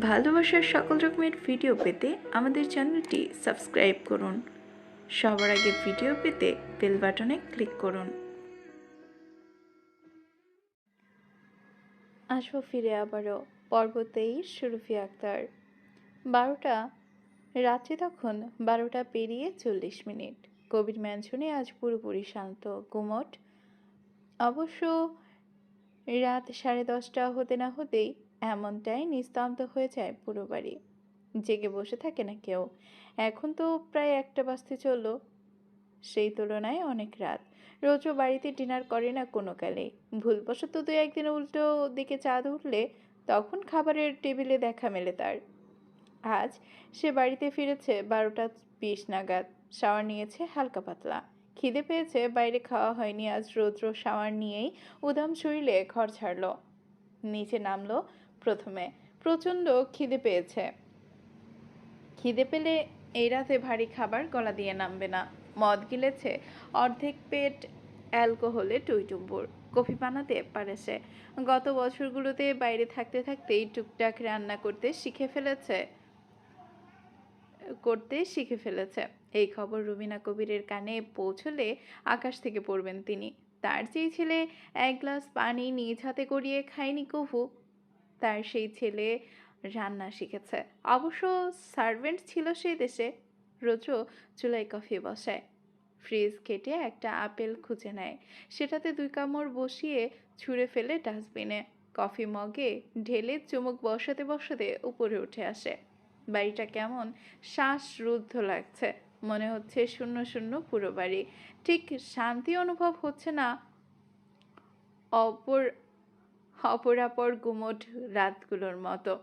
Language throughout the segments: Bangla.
ভালোবাসার সকল রকমের ভিডিও পেতে আমাদের চ্যানেলটি সাবস্ক্রাইব করুন। সবার আগে ভিডিও পেতে বেল বাটনে ক্লিক করুন। আসবো ফিরে আবারও পর্ব 23 সুরভি আক্তার। 12টা রাত্রি তখন 12টা পেরিয়ে 40 মিনিট। কবির ম্যানশনে আজ পুরোপুরি শান্ত গুমট। অবশ্য রাত 10:30 হতে না হতেই এমনটাই নিস্তব্ধ হয়ে যায় পুরো বাড়ি। জেগে বসে থাকে না কেউ। এখন তো প্রায় 1টা বাজতে চললো। সেই তুলনায় অনেক রাত। রোজও বাড়িতে ডিনার করে না কোনো কালে। ভুলবশত 2-1 দিন উল্টো দিকে চাঁদ উঠলে তখন খাবারের টেবিলে দেখা মেলে তার। আজ সে বাড়িতে ফিরেছে 12টা 20 নাগাদ। শাওয়ার নিয়েছে হালকা পাতলা। খিদে পেয়েছে, বাইরে খাওয়া হয়নি আজ। রৌদ্র শাওয়ার নিয়েই উদাম শরীরে ঘর ছাড়ল। নিচে নামলো প্রথমে। প্রচণ্ড খিদে পেয়েছে। খিদে পেলে এই রাতে ভারী খাবার গলা দিয়ে নামবে না। মদ গিলেছে, অর্ধেক পেট অ্যালকোহলে টইটুম্বুর। কফি বানাতে পারে সে। গত বছরগুলোতে বাইরে থাকতে থাকতেই টুকটাক রান্না করতে শিখে ফেলেছে। এই খবর রুবিনা কবিরের কানে পৌঁছলে আকাশ থেকে পড়বেন তিনি। তার যেই ছেলে 1 গ্লাস পানি নিজ হাতে গড়িয়ে খায়নি কভু, তার সেই ছেলে রান্না শিখেছে। অবশ্য সার্ভেন্ট ছিল সেই দেশে। রোজও চুলায় কফি বসায়। ফ্রিজ কেটে একটা আপেল খুঁজে নেয়, সেটাতে 2 কামড় বসিয়ে ছুঁড়ে ফেলে ডাস্টবিনে। কফি মগে ঢেলে চুমুক বসাতে বসাতে উপরে উঠে আসে। বাড়িটা কেমন শ্বাসরুদ্ধ লাগছে। মনে হচ্ছে শূন্য শূন্য পুরো বাড়ি। ঠিক শান্তি অনুভব হচ্ছে না অপরাপর গুমট রাতগুলোর মতো।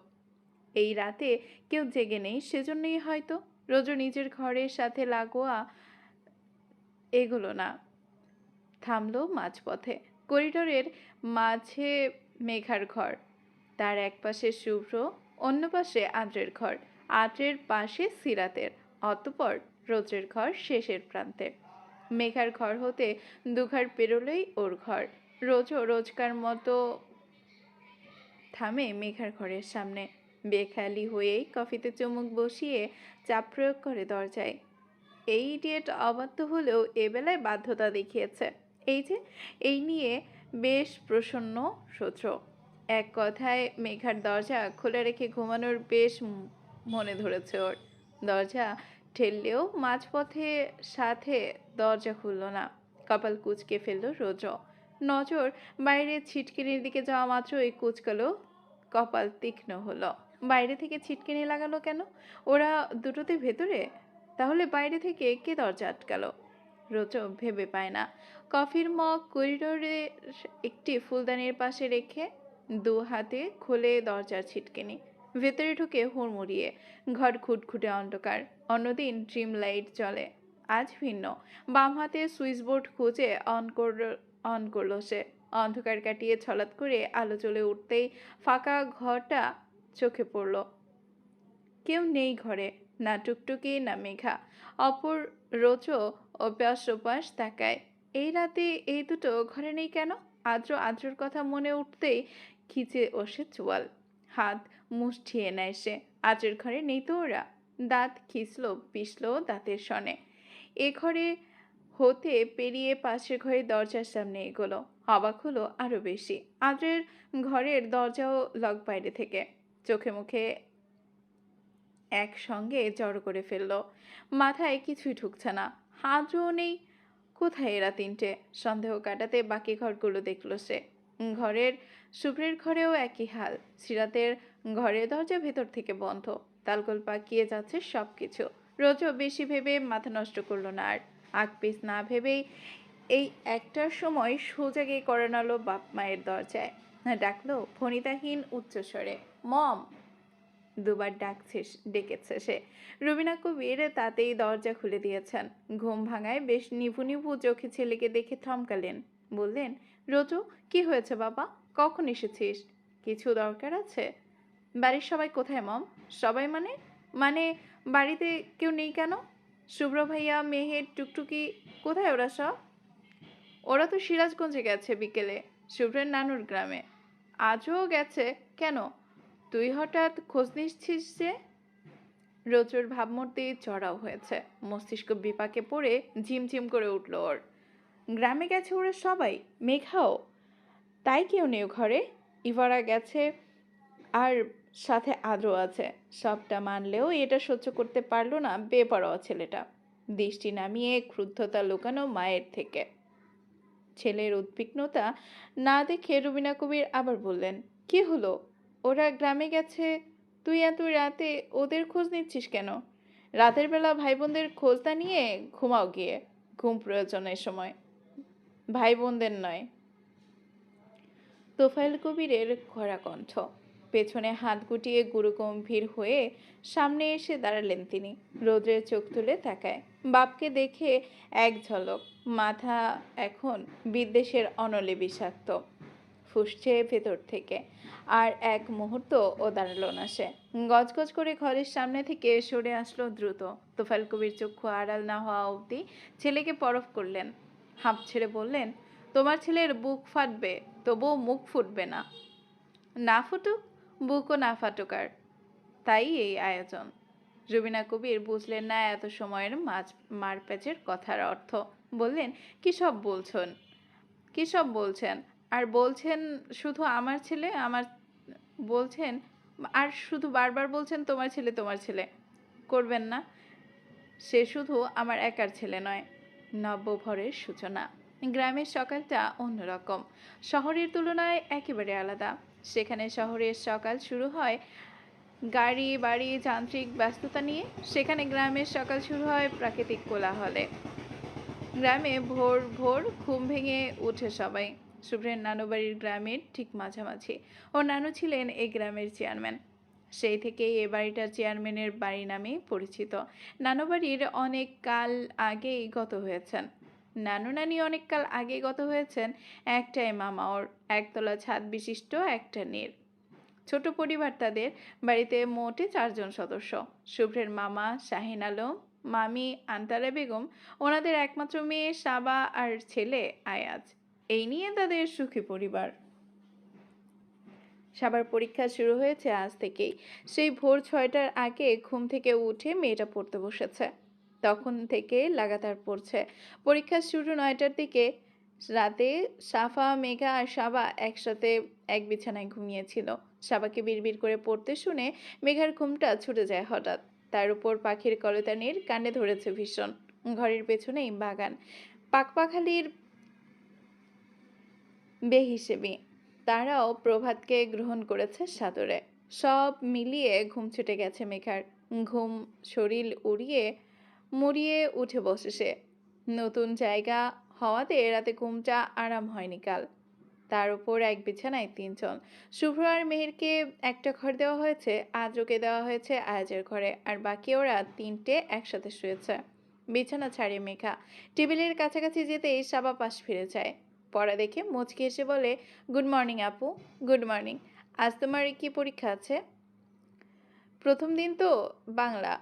এই রাতে কেউ জেগে নেই, সেজন্যই হয়তো রোজ নিজের ঘরের সাথে লাগোয়া এগুলো না। থামলো মাঝপথে। করিডোরের মাঝে মেঘার ঘর। তার এক পাশে শুভ্র, অন্য পাশে আদ্রের ঘর। আদ্রের পাশে সিরাতের, অতঃপর রোজের ঘর শেষের প্রান্তে। মেঘার ঘর হতে 2 ঘর পেরোলেই ওর ঘর। রোজও রোজকার মতো থামে মেঘার ঘরের সামনে। বেখেয়ালি হয়েই কফিতে চুমুক বসিয়ে চাপ প্রয়োগ করে দরজায়। এই ইডিয়েট অবাধ্য হলেও এবেলায় বাধ্যতা দেখিয়েছে। এই নিয়ে বেশ প্রসন্ন সহ্য। এক কথায় মেঘার দরজা খুলে রেখে ঘুমানোর বেশ মনে ধরেছে ওর। দরজা ঠেললেও মাঝপথে সাথে দরজা খুলল না। কপাল কুঁচকে ফেলল রোজও। নজর বাইরে ছিটকিনির দিকে যাওয়া মাত্রই কুঁচকালো কপাল তীক্ষ্ণ হলো। বাইরে থেকে ছিটকিনি লাগালো কেন? ওরা দুটোতে ভেতরে? তাহলে বাইরে থেকে কে দরজা আটকালো? রোজও ভেবে পায় না। কফির মগ করিডোরে একটি ফুলদানির পাশে রেখে 2 হাতে খোলে দরজার ছিটকিনি। ভেতরে ঢুকে হুড়মুড়িয়ে। ঘর খুটখুটে অন্ধকার। অন্যদিন ড্রিম লাইট জ্বলে, আজ ভিন্ন। বাম হাতে সুইচ বোর্ড খুঁজে অন করলো সে। অন্ধকার কাটিয়ে ছলাৎ করে আলো জ্বলে উঠতেই ফাঁকা ঘরটা চোখে পড়ল। কেউ নেই ঘরে, না টুকটুকি না মেঘা। অপর রোজও অভ্যাস ওপাস তাকায়। এই রাতে এই দুটো ঘরে নেই কেন? আদ্রর কথা মনে উঠতেই খিচে ওঠে চোয়াল। হাত মুষ্টিয়ে নেয় সে। আদ্রের ঘরে নেই তো ওরা। দাঁত পিষল দাঁতের সনে। এ ঘরে হতে পেরিয়ে পাশের ঘরে দরজার সামনে এগোলো। অবাক হলো আরো বেশি। আদ্রের ঘরের দরজাও লক বাইরে থেকে। চোখে মুখে একসঙ্গে জড়ো করে ফেলল। মাথায় কিছুই ঢুকছে না। আদ্রও নেই। কোথায় এরা তিনটে? সন্দেহ কাটাতে বাকি ঘরগুলো দেখল সে। শুভ্রের ঘরেও একই হাল। সিরাতের ঘরের দরজা ভেতর থেকে বন্ধ। তালগোল পাকিয়ে যাচ্ছে সবকিছু। রোজও বেশি ভেবে মাথা নষ্ট করলো না আর। আগপিস না ভেবেই এই 1টার সময় সোজা গিয়ে করানালো বাপ মায়ের দরজায়। ডাকলো ভনিতাহীন উচ্চস্বরে, মম। 2 বার ডেকেছে সে। রুবিনা কবির তাতেই দরজা খুলে দিয়েছেন। ঘুম ভাঙায় বেশ নিভু নিভু চোখে ছেলেকে দেখে থমকালেন। বললেন, রোজু, কি হয়েছে বাবা? কখন এসেছিস? কিছু দরকার আছে? বাড়ির সবাই কোথায় মম? সবাই মানে বাড়িতে কেউ নেই কেন? শুভ্র ভাইয়া, মেহের, টুকটুকি কোথায় ওরা সব? ওরা তো সিরাজগঞ্জে গেছে বিকেলে, শুভ্রের নানুর গ্রামে। আজও গেছে? কেন? তুই হঠাৎ খোঁজ নিচ্ছিস যে? রৌদ্রের ভাবমূর্তি চড়াও হয়েছে, মস্তিষ্ক বিপাকে পড়ে ঝিমঝিম করে উঠল ওর। গ্রামে গেছে ওরা সবাই, মেঘাও। তাই কেউ নেই ঘরে। ইভারা গেছে আর সাথে আদ্র আছে। সবটা মানলেও এটা সহ্য করতে পারল না বেপরোয়া ছেলেটা। দৃষ্টি নামিয়ে ক্রুদ্ধতা লুকানো মায়ের থেকে। ছেলের উদ্বিগ্নতা না দেখে রুবিনা কবির আবার বললেন, কি হলো? ওরা গ্রামে গেছে, তুই এত রাতে ওদের খোঁজ নিচ্ছিস কেন? রাতের বেলা ভাই বোনদের খোঁজ না নিয়ে ঘুমাও গিয়ে। ঘুম প্রয়োজনের সময়, ভাই বোনদের নয়। তোফায়েল কবিরের কড়া কণ্ঠ। পেছনে হাত গুটিয়ে গুরুগম্ভীর হয়ে সামনে এসে দাঁড়ালেন তিনি। রৌদ্রের চোখ তুলে তাকায়। বাপকে দেখে এক ঝলক। মাথা এখন বিদ্বেষের অনলে বিষাক্ত, ফুঁসছে ভেতর থেকে। আর এক মুহূর্ত ও দাঁড়ালো না সে। গজগজ করে ঘরের সামনে থেকে সরে আসলো দ্রুত। তোফায়েল কবির চক্ষু আড়াল না হওয়া অবধি ছেলেকে পরখ করলেন। হাঁপ ছেড়ে বললেন, তোমার ছেলের বুক ফাটবে, তবুও মুখ ফুটবে না। না ফুটুক, বুকও না ফাটুক আর। তাই এই আয়োজন। রুবিনা কবির বুঝলেন না এত সময়ের মারপ্যাচের কথার অর্থ। বললেন, কি সব বলছেন? কি সব বলছেন? আর বলছেন শুধু আমার ছেলে, আমার বলছেন, আর শুধু বারবার বলছেন তোমার ছেলে, তোমার ছেলে। করবেন না। সে শুধু আমার একার ছেলে নয়। নব্যভরের সূচনা। গ্রামের সকালটা অন্যরকম, শহরের তুলনায় একেবারে আলাদা। সেখানে শহরের সকাল শুরু হয় গাড়ি বাড়ি যান্ত্রিক ব্যস্ততা নিয়ে, সেখানে গ্রামের সকাল শুরু হয় প্রাকৃতিক কোলাহলে। গ্রামে ভোর ভোর ঘুম ভেঙে উঠে সবাই। শুভ্রের নানু বাড়ির গ্রামের ঠিক মাঝামাঝি। ওর নানু ছিলেন এই গ্রামের চেয়ারম্যান। সেই থেকেই এ বাড়িটার চেয়ারম্যানের বাড়ি নামে পরিচিত। নানু বাড়ির অনেক কাল আগেই গত হয়েছেন। নানু নানি অনেক কাল আগে গত হয়েছেন। একটাই মামা ওর, একতলা ছাদ বিশিষ্ট একটা নীড়। ছোট পরিবার তাদের। বাড়িতে মোটে 4 জন সদস্য। শুভ্রের মামা শাহিন আলম, মামি আন্তারা বেগম, ওনাদের একমাত্র মেয়ে সাবা আর ছেলে আয়াজ। এই নিয়ে তাদের সুখী পরিবার। সাবার পরীক্ষা শুরু হয়েছে আজ থেকেই। সেই ভোর 6টার আগে ঘুম থেকে উঠে মেয়েটা পড়তে বসেছে। তখন থেকে লাগাতার পড়ছে। পরীক্ষা শুরু 9টার দিকে। রাতে সাফা, মেঘা আর সাবা একসাথে এক বিছানায় ঘুমিয়েছিল। সাবাকে বিড়বিড় করে পড়তে শুনে মেঘার ঘুমটা ছুটে যায় হঠাৎ। তার উপর পাখির কলতানির কানে ধরেছে ভীষণ। ঘরের পেছনেই বাগান। পাকপাখালির বেহিসেবি। তারাও প্রভাতকে গ্রহণ করেছে সাদরে। সব মিলিয়ে ঘুম ছুটে গেছে মেঘার। ঘুম শরীর উড়িয়ে মুড়িয়ে উঠে বসে সে। নতুন জায়গা হওয়াতে রাতে ঘুমটা আরাম হয়নি কাল। তার উপর এক বিছানায় 3 জন। শুভ্র আর মেহেরকে একটা ঘর দেওয়া হয়েছে, আদ্রকে দেওয়া হয়েছে আয়াজের ঘরে, আর বাকি ওরা 3টে একসাথে শুয়েছে। বিছানা ছাড়ে মেঘা। টেবিলের কাছাকাছি যেতেই সাবা পাশ ফিরে যায়। পড়া দেখে মুচকি এসে বলে, গুড মর্নিং আপু। Good morning. আজ তোমার কি পরীক্ষা আছে? প্রথম দিন তো, বাংলা।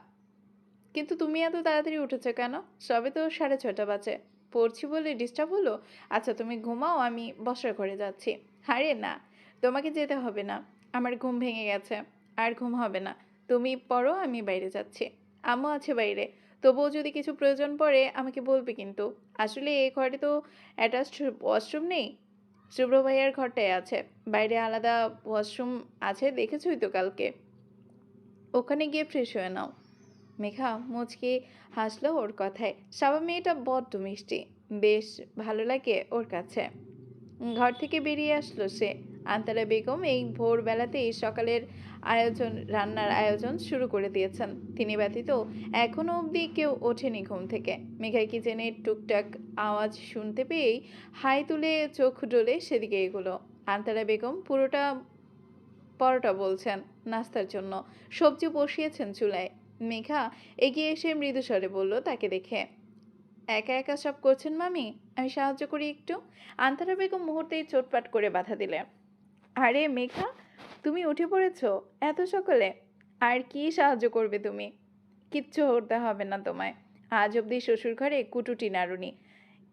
কিন্তু তুমি এত তাড়াতাড়ি উঠেছো কেন? সবে তো 6:30 বাজে। পড়ছি বলে ডিস্টার্ব হলো? আচ্ছা তুমি ঘুমাও, আমি বসার ঘরে যাচ্ছি। আরে না, তোমাকে যেতে হবে না। আমার ঘুম ভেঙে গেছে, আর ঘুম হবে না। তুমি পড়ো, আমি বাইরে যাচ্ছি। আম্মু আছে বাইরে, তবুও যদি কিছু প্রয়োজন পড়ে আমাকে বলবে কিন্তু। আসলে এই ঘরে তো অ্যাটাচড ওয়াশরুম নেই। শুভ্র ভাইয়ার ঘরটায় আছে, বাইরে আলাদা ওয়াশরুম আছে, দেখেছই তো কালকে। ওখানে গিয়ে ফ্রেশ হয়ে নাও। মেঘা মুচকি হাসলো ওর কথায়। সাবা মেয়েটা বড্ড মিষ্টি, বেশ ভালো লাগে ওর কাছে। ঘর থেকে বেরিয়ে আসলো সে। আন্তারা বেগম এই ভোরবেলাতেই সকালের রান্নার আয়োজন শুরু করে দিয়েছেন। তিনি ব্যতীত এখনো অবধি কেউ ওঠেনি ঘুম থেকে। মেঘা কিচেনের টুকটাক আওয়াজ শুনতে পেয়েই হাই তুলে চোখ ডলে সেদিকে এগুলো। আন্তারা বেগম পরোটা বলছেন নাস্তার জন্য। সবজি বসিয়েছেন চুলায়। মেঘা এগিয়ে এসে মৃদুস্বরে বলল তাকে দেখে, একা একা সব করছেন মামি? আমি সাহায্য করি একটু। আন্তারা বেগম মুহূর্তেই চোটপাট করে বাধা দিলেন। আরে মেঘা, তুমি উঠে পড়েছো এত সকালে? আর কি সাহায্য করবে তুমি? কিচ্ছু করতে হবে না তোমায়। আজ অবধি শ্বশুর ঘরে কুটুটি নাড়ুনি,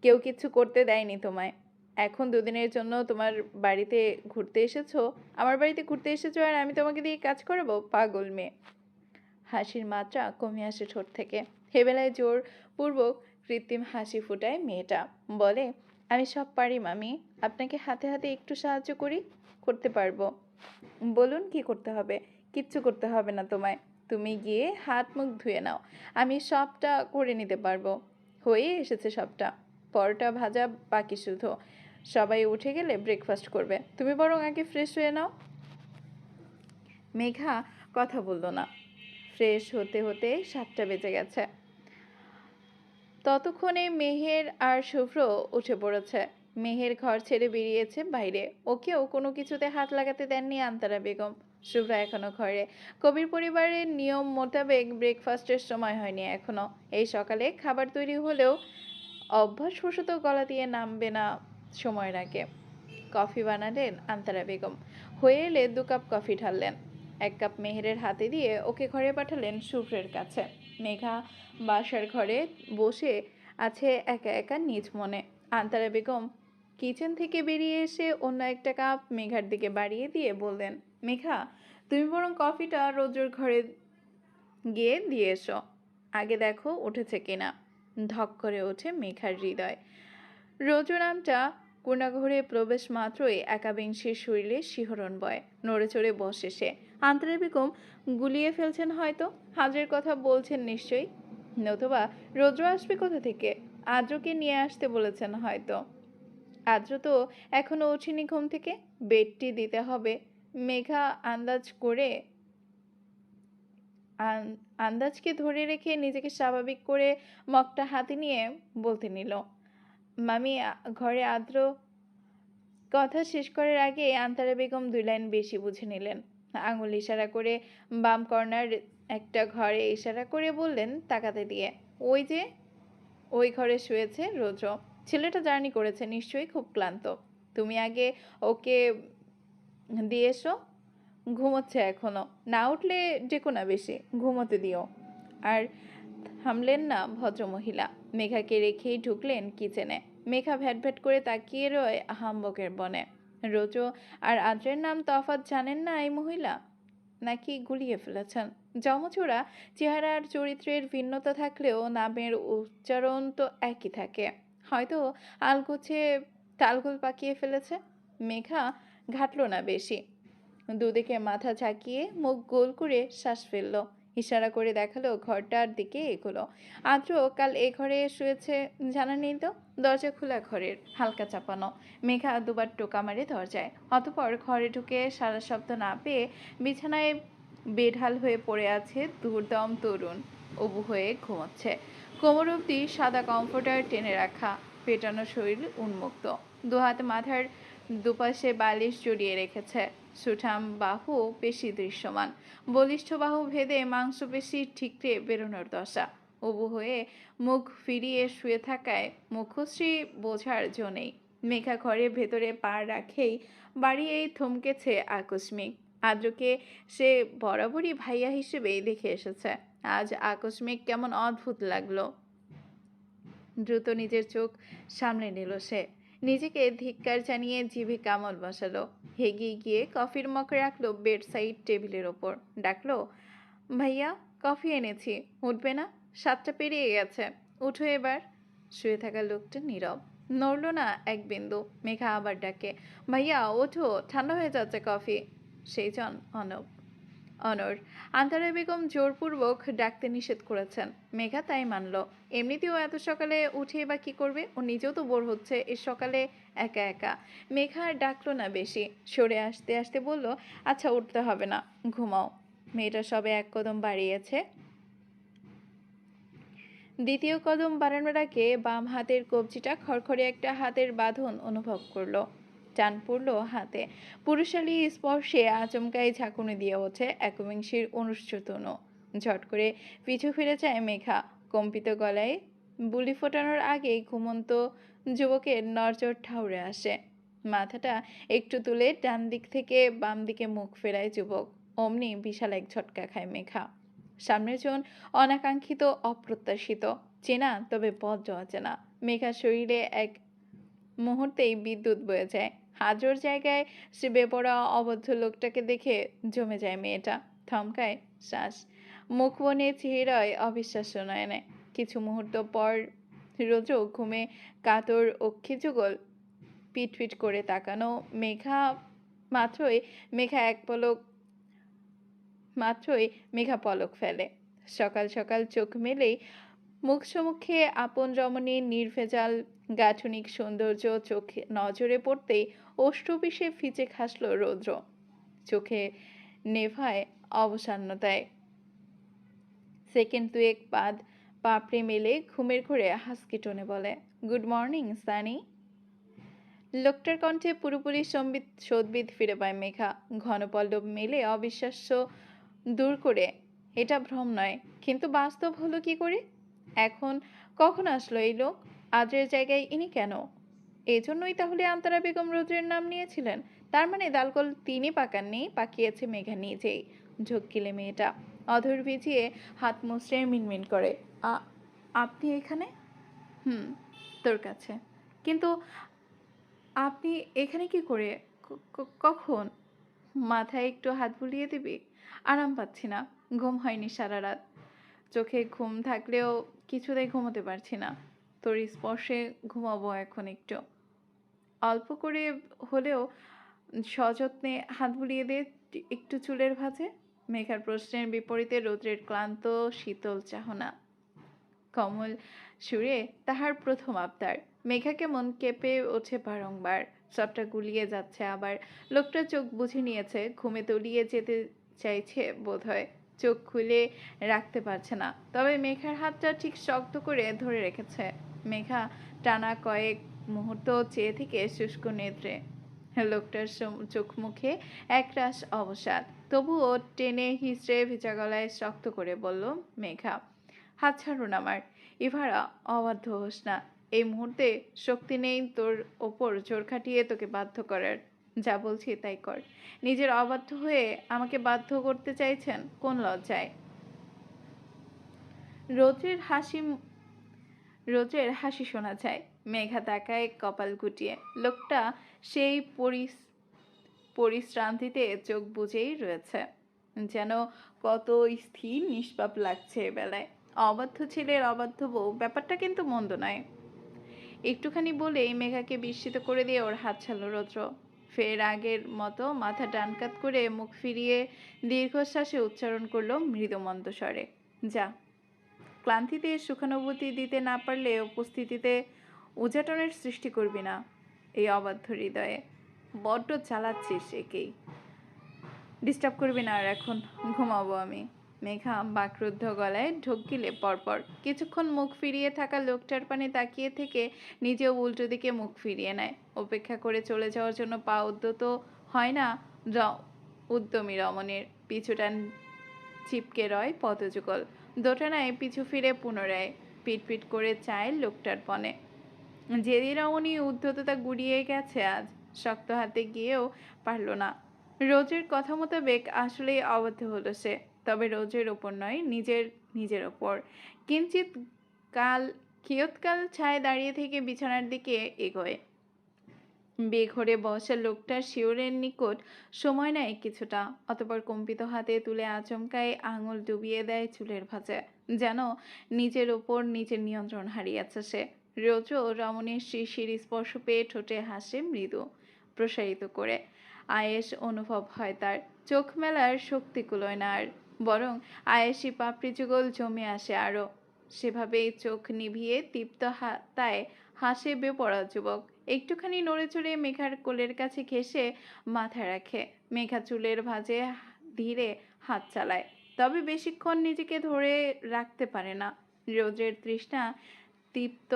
কেউ কিচ্ছু করতে দেয়নি তোমায়। এখন দুদিনের জন্য তোমার বাড়িতে ঘুরতে এসেছো, আমার বাড়িতে ঘুরতে এসেছো, আর আমি তোমাকে দিয়ে কাজ করাবো? পাগল মেয়ে। হাসির মাত্রা কমে আসে ঠোঁট থেকে। হেবেলায় জোরপূর্বক কৃত্রিম হাসি ফুটায় মেয়েটা। বলে, আমি সব পারি মামি, আপনাকে হাতে হাতে একটু সাহায্য করতে পারবো। বলুন কি করতে হবে? কিচ্ছু করতে হবে না তোমায়। তুমি গিয়ে হাত মুখ ধুয়ে নাও, আমি সবটা করে নিতে পারবো। হয়ে এসেছে সবটা, পরোটা ভাজা বাকি শুধু। সবাই উঠে গেলে ব্রেকফাস্ট করবে, তুমি বরং আগে ফ্রেশ হয়ে নাও। মেঘা কথা বলল না। ফ্রেশ হতে হতে 7টা বেজে গেছে। ততক্ষণে মেহের আর শুভ্র উঠে পড়েছে। মেহের ঘর ছেড়ে বেরিয়েছে বাইরে, ওকেও কোনো কিছুতে হাত লাগাতে দেননি আন্তারা বেগম। শুভ্র এখনো ঘরে। কবির পরিবারের নিয়ম মোতাবেক ব্রেকফাস্টের সময় হয়নি এখনো। এই সকালে খাবার তৈরি হলেও অভ্যাসবশত গলা দিয়ে নামবে না সময়ের আগে। কফি বানালেন আন্তারা বেগম। হয়ে এলে 2 কাপ কফি ঢাললেন। 1 কাপ মেহেরের হাতে দিয়ে ওকে ঘরে পাঠালেন শুভ্রের কাছে। মেঘা বাসার ঘরে বসে আছে একা একা নিজ মনে। আন্তারা বেগম কিচেন থেকে বেরিয়ে এসে অন্য একটা কাপ মেঘার দিকে বাড়িয়ে দিয়ে বললেন, মেঘা, তুমি বরং কফিটা রোজর ঘরে গিয়ে দিয়ে এসো, আগে দেখো উঠেছে কিনা। ধক করে ওঠে মেঘার হৃদয়। রোজু নামটা কোণাঘরে প্রবেশ মাত্রই একাবিংশীর শরীরে শিহরণ বয়। নড়ে চড়ে বসে সে। আন্তরা বেগম গুলিয়ে ফেলছেন হয়তো, হাজের কথা বলছেন নিশ্চয়ই, নতুবা রৌদ্র আসবে কোথা থেকে? আদ্রকে নিয়ে আসতে বলেছেন হয়তো। আদ্র তো এখনো ওঠেনি ঘুম থেকে, বেডটি দিতে হবে। মেঘা আন্দাজকে ধরে রেখে নিজেকে স্বাভাবিক করে মগটা হাতে নিয়ে বলতে নিল, মামি, ঘরে আদ্র। কথা শেষ করার আগে আন্তারা বেগম 2 লাইন বেশি বুঝে নিলেন। আঙুল ইশারা করে বাম কর্নার একটা ঘরে ইশারা করে বললেন তাকাতে দিয়ে, ওই যে ওই ঘরে শুয়েছে রোজো। ছেলেটা জার্নি করেছে, নিশ্চয়ই খুব ক্লান্ত। তুমি আগে ওকে দিয়ে এসো, ঘুমোচ্ছে এখনো। না উঠলে ডেকো না বেশি, ঘুমোতে দিও। আর থামলেন না ভদ্রমহিলা। মেঘাকে রেখেই ঢুকলেন কিচেনে। মেঘা ভ্যাট করে তাকিয়ে রয় হাম্বকের বনে। রোজো আর আদ্রের নাম তফাৎ জানেন না এই মহিলা, নাকি গুলিয়ে ফেলেছেন? যমজোড়া, চেহারা আর চরিত্রের ভিন্নতা থাকলেও নামের উচ্চারণ তো একই থাকে। হয়তো আলগোছে তালগোল পাকিয়ে ফেলেছে। মেঘা ঘাটল না বেশি। দুদিকে মাথা ঝাঁকিয়ে মুখ গোল করে শ্বাস ফেলল। ইশারা করে দেখালো ঘরটার দিকে এগোলো। আদ্র কাল এ ঘরে শুয়েছে জানা নেই তো। দরজা খোলা ঘরের, হালকা চাপানো। মেঘা 2বার টোকা মারে দরজায়। অতঃপর ঘরে ঢুকে সারা শব্দ না পেয়ে বিছানায় বেঢাল হয়ে পড়ে আছে দুর্দম তরুণ। অবু হয়ে ঘুমোচ্ছে। কোমর অবধি সাদা কমফোর্টার টেনে রাখা, পেটানো শরীর উন্মুক্ত। দুহাত মাথার দুপাশে বালিশ জড়িয়ে রেখেছে। সুঠাম বাহু পেশি দৃশ্যমান। বলিষ্ঠ বাহু ভেদে মাংসপেশি ঠিকরে বেরোনোর দশা। উবু হয়ে মুখ ফিরিয়ে শুয়ে থাকায় মুখশ্রী বোঝার জো নেই। মেঘা ঘরের ভেতরে পা রাখেই বাড়িয়েই থমকেছে আকস্মিক। আদ্রকে সে বরাবরই ভাইয়া হিসেবেই দেখে এসেছে, আজ আকস্মিক কেমন অদ্ভুত লাগলো। দ্রুত নিজের চোখ সামলে নিল সে। নিজেকে ধিক্কার জানিয়ে জিভে কামড় বসালো। হেগিয়ে গিয়ে কফির মগ রাখলো বেড সাইড টেবিলের ওপর। ডাকলো, ভাইয়া, কফি এনেছি, উঠবে না? 7টা পেরিয়ে গেছে, উঠো এবার। শুয়ে থাকা লোকটা নীরব, নড়ল না এক বিন্দু। মেঘা আবার ডাকে, ভাইয়া ওঠো, ঠান্ডা হয়ে যাচ্ছে কফি। সেই জন অনর। আন্তারা বেগম জোরপূর্বক ডাকতে নিষেধ করেছেন। মেঘা তাই মানল। এমনিতেও এত সকালে উঠে বা কি করবে, ও নিজেও তো বোর হচ্ছে এ সকালে একা একা। মেঘা আর ডাকলো না বেশি, সরে আসতে আসতে বলল, আচ্ছা উঠতে হবে না, ঘুমাও। মেয়েটা সবে 1 কদম বাড়িয়েছে। দ্বিতীয় কদম বাড়ানোর আগে বাম হাতের কবজিটা খড়খড়ে একটা হাতের বাঁধন অনুভব করলো। টান পড়ল হাতে। পুরুষালী স্পর্শে আচমকাই ঝাঁকুনি দিয়ে ওঠে একবিংশীর অনুষ্ঠতনু। ঝট করে পিছু ফিরে যায় মেঘা। কম্পিত গলায় বুলি ফোটানোর আগেই ঘুমন্ত যুবকের নড়চড় ঠাউরে আসে। মাথাটা একটু তুলে ডান দিক থেকে বাম দিকে মুখ ফেরায় যুবক। অমনি বিশাল এক ঝটকা খায় মেঘা। সামনের জন অনাকাঙ্ক্ষিত, অপ্রত্যাশিত, চেনা তবে বড্ড অচেনা। মেঘার শরীরে এক মুহূর্তেই বিদ্যুৎ বয়ে যায়। হাজর জায়গায় সে বেপরোয়া অবদ্ধ লোকটাকে দেখে জমে যায় মেয়েটা। থমকায় শ্বাস। মুখবনে চেহারায় অবিশ্বাস্য নয়নে। কিছু মুহূর্ত পর রোজ ঘুমে কাতর অক্ষি যুগল পিটপিট করে তাকানো মেঘা মাত্রই মেঘা এক পলক মাত্রই মেঘা পলক ফেলে। সকাল সকাল চোখ মেলেই মুখ সম্মুখে আপন রমণীর নির্ভেজাল গাঠনিক সৌন্দর্য চোখে নজরে পড়তেই অষ্টপিসে ফিচে খাসল রৌদ্র। চোখে নেভায় অবসান্নতায়। সেকেন্ড দুয়েক বাদ পাপড়ি মেলে ঘুমের ঘোরে হাসকি টোনে বলে, গুড মর্নিং সানি। লোকটার কণ্ঠে পুরোপুরি সদ্বিদ ফিরে পায় মেঘা। ঘনপল্লব মেলে অবিশ্বাস্য দূর করে, এটা ভ্রম নয়, কিন্তু বাস্তব হলো কি করে? এখন কখন আসলো এই লোক? আজের জায়গায় ইনি কেন? এজন্যই তাহলে আন্তরা বেগম রোদ্রের নাম নিয়েছিলেন। তার মানে দালকল তিনি পাকাননি, পাকিয়েছে মেঘা নিজেই। ঝক্কিলে মেয়েটা অধর ভিজিয়ে হাত মুছড়ে মিনমিন করে, আপনি এখানে? তোর কাছে। কিন্তু আপনি এখানে কি করে? কখন? মাথায় একটু হাত বুলিয়ে দিবি? আরাম পাচ্ছি না, ঘুম হয়নি সারা রাত। চোখে ঘুম থাকলেও কিছুতেই ঘুমোতে পারছি না। তোর স্পর্শে ঘুমাবো এখন একটু। অল্প করে হলেও সযত্নে হাত বুলিয়ে দে একটু চুলের ভাঁজে। মেঘার প্রশ্নের বিপরীতে রৌদ্রের ক্লান্ত শীতল চাহনা। কমল সুরে তাহার প্রথম আবদার। মেঘা কেমন কেঁপে ওঠে বারংবার। সবটা গুলিয়ে যাচ্ছে আবার। লোকটা চোখ বুঝে নিয়েছে, ঘুমে তলিয়ে যেতে চাইছে বোধহয়। চোখ খুলে রাখতে পারছে না, তবে মেঘার হাতটা ঠিক শক্ত করে ধরে রেখেছে। মেঘা টানা কয়েক মুহূর্ত চেয়ে থেকে শুষ্ক নেত্রে। লোকটার চোখ মুখে একরাশ অবসাদ, তবুও টেনে হিঁচড়ে ভেজা গলায় শক্ত করে বলল মেঘা, হাত ছাড়ুন আমার। ইভারা, অবাধ্য হোস না। এই মুহূর্তে শক্তি নেই তোর ওপর জোর খাটিয়ে তোকে বাধ্য করার। যা বলছি তাই কর। নিজের অবাধ্য হয়ে আমাকে বাধ্য করতে চাইছেন কোন লজ্জায়? রোদ্রের হাসি শোনা যায়। মেঘা তাকায় কপাল গুটিয়ে। লোকটা সেই পরিশ্রান্তিতে চোখ বুজেই রয়েছে, যেন কত স্থির নিষ্পাপ লাগছে এবেলায়। অবাধ্য ছেলের অবাধ্য বউ, ব্যাপারটা কিন্তু মন্দ নয়। একটুখানি বলেই মেঘাকে বিস্মিত করে দিয়ে ওর হাত ছাড়ল রৌদ্র। ফের আগের মতো মাথা ডানকাত করে মুখ ফিরিয়ে দীর্ঘশ্বাসে উচ্চারণ করলো মৃদুমন্দ স্বরে, যা। ক্লান্তিতে সুখানুভূতি দিতে না পারলে উপস্থিতিতে উজাটনের সৃষ্টি করবি না এই অবাধ্য হৃদয়ে। বড্ড চালাচ্ছিস একেই। ডিস্টার্ব করবি না আর, এখন ঘুমাবো আমি। মেঘা বাকরুদ্ধ গলায় ঢোক গিলে পরপর কিছুক্ষণ মুখ ফিরিয়ে থাকা লোকটার পানে তাকিয়ে থেকে নিজেও উল্টো দিকে মুখ ফিরিয়ে নেয়। অপেক্ষা করে চলে যাওয়ার জন্য পা উদ্যত হয় না উদ্যমী রমণীর। পিছুটা চিপকে রয় পদযুগল। দোটানায় পিছু ফিরে পুনরায় পিটপিট করে চায় লোকটার পনে। জেদি রমণী উদ্ধততা গুড়িয়ে গেছে আজ। শক্ত হাতে গিয়েও পারল না। রোজের কথা মোতাবেক আসলেই অবাধ্য হলো সে, তবে রোজের ওপর নয়, নিজের ওপর। কিয়ৎকাল ছায় দাঁড়িয়ে থেকে বিছানার দিকে এগোয়। বেঘরে বসা লোকটার শিওরের নিকট সময় নেয় কিছুটা, অতঃপর কম্পিত হাতে তুলে আচমকায় আঙুল ডুবিয়ে দেয় চুলের ভাঁজে, যেন নিজের ওপর নিজের নিয়ন্ত্রণ হারিয়েছে সে। রোজও রমণীর শিশির স্পর্শ পেয়ে ঠোঁটে হাসে মৃদু প্রসারিত করে। আয়েশ অনুভব হয় তার। চোখ মেলার শক্তি কুলোয় না আর, বরং আয়েশি পাপড়ি যুগল জমে আসে আরও। সেভাবেই চোখ নিভিয়ে তৃপ্ত তাই হাসে বেপরা যুবক। একটুখানি নড়ে চড়ে মেঘার কোলের কাছে ঘেঁষে মাথা রাখে। মেঘা চুলের ভাঁজে ধীরে হাত চালায়, তবে বেশিক্ষণ নিজেকে ধরে রাখতে পারে না। রোদ্রের তৃষ্ণা তৃপ্ত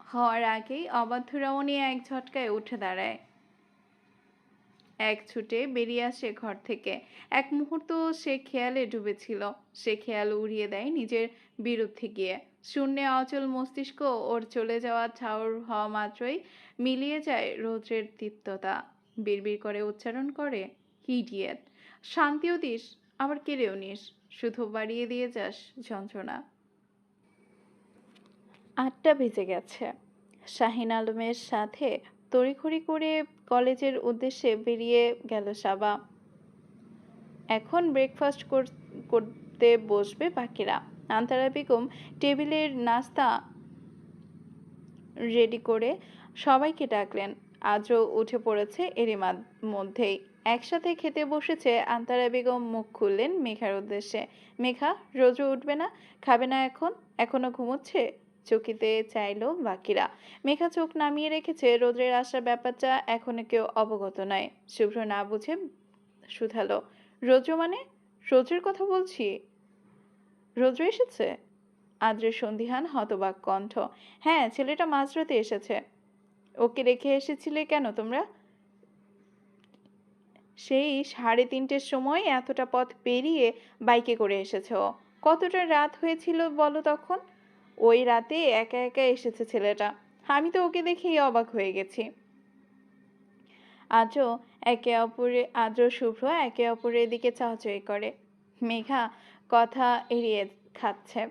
হওয়ার আগেই অবাধ্য রমণী এক ঝটকায় উঠে দাঁড়ায়। এক ছুটে বেরিয়ে আসে ঘর থেকে। এক মুহূর্ত সে খেয়ালে ডুবেছিল, সে খেয়াল উড়িয়ে দেয় নিজের বিরুদ্ধে গিয়ে। শূন্যে অচল মস্তিষ্ক ওর চলে যাওয়া ঠাউর হওয়া মাত্রই মিলিয়ে যায় রৌদ্রের তৃপ্ততা। বিড়বিড় করে উচ্চারণ করে, হিডিয়েট। শান্তিও দিস, আবার কেড়েও নিস, শুধু বাড়িয়ে দিয়ে যাস যন্ত্রণা। 8টা বেজে গেছে। শাহিন আলমের সাথে তড়িঘড়ি করে কলেজের উদ্দেশ্যে বেরিয়ে গেল সাবা। এখন ব্রেকফাস্ট করতে বসবে বাকিরা। আন্তারা বেগম টেবিলের নাস্তা রেডি করে সবাইকে ডাকলেন। আজও উঠে পড়েছে এরই মধ্যেই। একসাথে খেতে বসেছে। আন্তারা বেগম মুখ খুললেন মেঘার উদ্দেশ্যে। মেঘা, রোজও উঠবে না? খাবে না এখন? এখনো ঘুমোচ্ছে? চকিতে চাইলো বাকিরা। মেঘা চোখ নামিয়ে রেখেছে। রোদ্রের আসার ব্যাপারটা এখনো কেউ অবগত নয়। শুভ্র না বুঝে শুধালো, রোদ্র মানে? রোদ্রের কথা বলছি। রোদ্র এসেছে? আদ্রের সন্দিহান হতবাক কণ্ঠ। হ্যাঁ, ছেলেটা মাঝরাতে এসেছে। ওকে রেখে এসেছিলে কেন তোমরা? সেই 3:30-র সময় এতটা পথ পেরিয়ে বাইকে করে এসেছে ও। কতটা রাত হয়েছিল বলো তখন? ওই রাতে একা একা এসেছে ছেলেটা। আমি তো ওকে দেখেই অবাক হয়ে গেছি। আদ্র শুভ্র একে অপরের দিকে চাওয়াচাই করে। মেঘা কথা এড়িয়ে খাচ্ছে।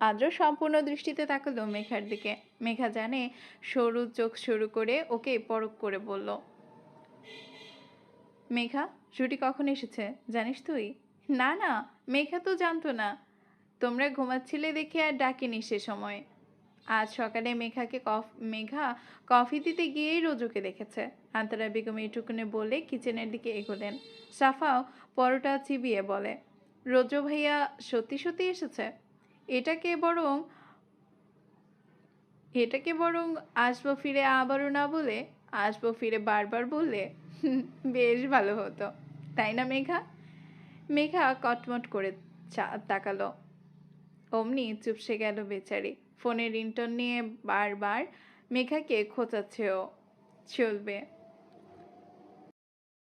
আদ্র সম্পূর্ণ দৃষ্টিতে তাকালো মেঘার দিকে। মেঘা জানে, সরু চোখ শুরু করে ওকে পরখ করে বলল, মেঘা, রুটি কখন এসেছে জানিস তুই? না না, মেঘা তো জানতো না। তোমরা ঘুমাচ্ছিলে দেখে আর ডাকিনি সে সময়। আজ সকালে মেঘা কফি দিতে গিয়েই রোজুকে দেখেছে। আন্তারা বেগম এইটুকুনে বলে কিচেনের দিকে এগোলেন। সাফাও পরোটা চিবিয়ে বলে, রোজু ভাইয়া সত্যি সত্যি এসেছে? এটাকে বরং আসবো ফিরে আবারও না বলে আসবো ফিরে বারবার বললে বেশ ভালো হতো, তাই না মেঘা? মেঘা কটমট করে তাকালো। অমনি চুপসে গেল বেচারি। ফোনের রিংটোন নিয়ে বারবার মেঘাকে খোঁচাচ্ছে ও। চলবে।